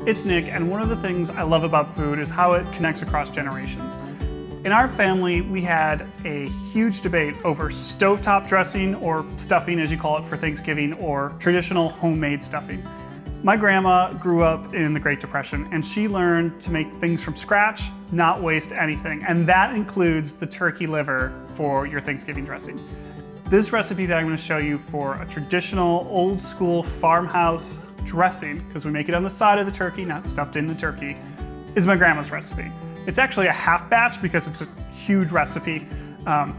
It's Nick, and one of the things I love about food is how it connects across generations. In our family, we had a huge debate over stovetop dressing, or stuffing as you call it for Thanksgiving, or traditional homemade stuffing. My grandma grew up in the Great Depression, and she learned to make things from scratch, not waste anything, and that includes the turkey liver for your Thanksgiving dressing. This recipe that I'm going to show you for a traditional old school farmhouse dressing, because we make it on the side of the turkey, not stuffed in the turkey, is my grandma's recipe. It's actually a half batch because it's a huge recipe.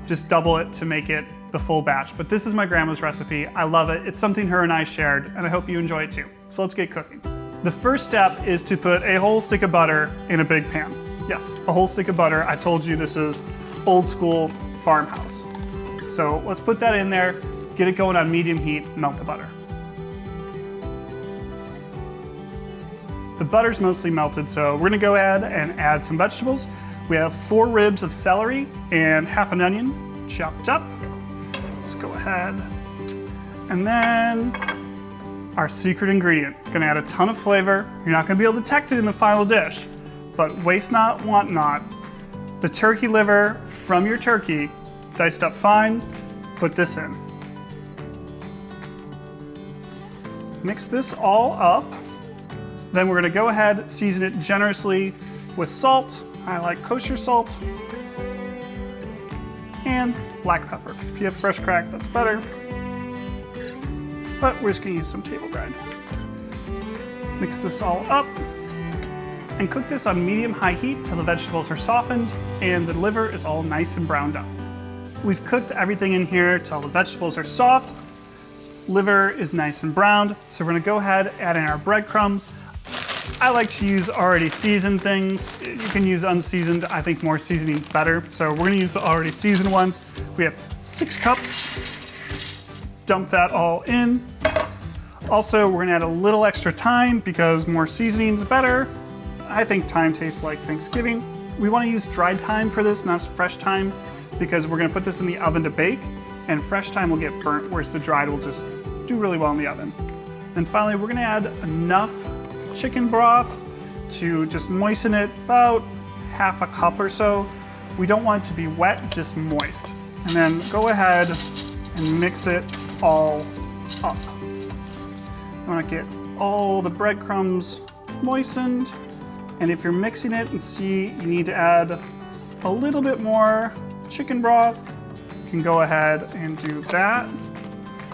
Just double it to make it the full batch. But this is my grandma's recipe. I love it. It's something her and I shared, and I hope you enjoy it too. So let's get cooking. The first step is to put a whole stick of butter in a big pan. Yes, a whole stick of butter. I told you this is old school farmhouse. So let's put that in there, get it going on medium heat, melt the butter. The butter's mostly melted, so we're gonna go ahead and add some vegetables. We have 4 ribs of celery and half an onion chopped up. Let's go ahead. And then our secret ingredient. Gonna add a ton of flavor. You're not gonna be able to detect it in the final dish, but waste not, want not. The turkey liver from your turkey, diced up fine, put this in. Mix this all up. Then we're gonna go ahead, season it generously with salt. I like kosher salt. And black pepper. If you have fresh cracked, that's better. But we're just gonna use some table grind. Mix this all up and cook this on medium-high heat till the vegetables are softened and the liver is all nice and browned up. We've cooked everything in here till the vegetables are soft. Liver is nice and browned, so we're gonna go ahead, add in our breadcrumbs. I like to use already seasoned things. You can use unseasoned. I think more seasoning's better. So we're gonna use the already seasoned ones. We have 6 cups. Dump that all in. Also, we're gonna add a little extra thyme because more seasoning's better. I think thyme tastes like Thanksgiving. We wanna use dried thyme for this, not fresh thyme, because we're gonna put this in the oven to bake, and fresh thyme will get burnt, whereas the dried will just do really well in the oven. And finally, we're gonna add enough chicken broth to just moisten it, about half a cup or so. We don't want it to be wet, just moist. And then go ahead and mix it all up. You wanna get all the breadcrumbs moistened, and if you're mixing it and see you need to add a little bit more chicken broth, you can go ahead and do that.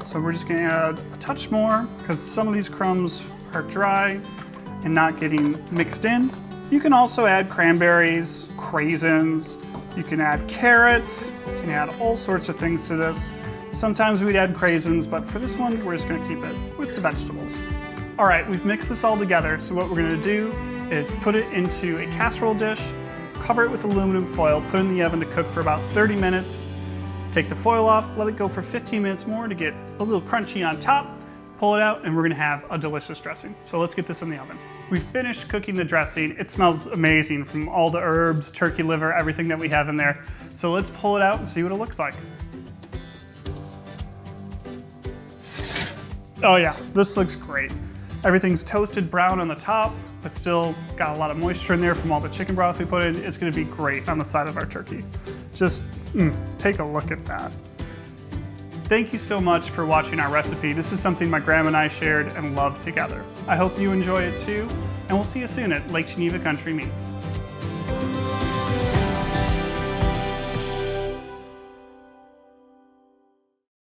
So we're just gonna add a touch more because some of these crumbs are dry and not getting mixed in. You can also add cranberries, craisins, you can add carrots, you can add all sorts of things to this. Sometimes we'd add craisins, but for this one, we're just gonna keep it with the vegetables. All right, we've mixed this all together, so what we're gonna do is put it into a casserole dish, cover it with aluminum foil, put it in the oven to cook for about 30 minutes. Take the foil off, let it go for 15 minutes more to get a little crunchy on top. Pull it out and we're gonna have a delicious dressing. So let's get this in the oven. We finished cooking the dressing. It smells amazing from all the herbs, turkey liver, everything that we have in there. So let's pull it out and see what it looks like. Oh yeah, this looks great. Everything's toasted brown on the top, but still got a lot of moisture in there from all the chicken broth we put in. It's gonna be great on the side of our turkey. Just take a look at that. Thank you so much for watching our recipe. This is something my grandma and I shared and loved together. I hope you enjoy it too, and we'll see you soon at Lake Geneva Country Meats.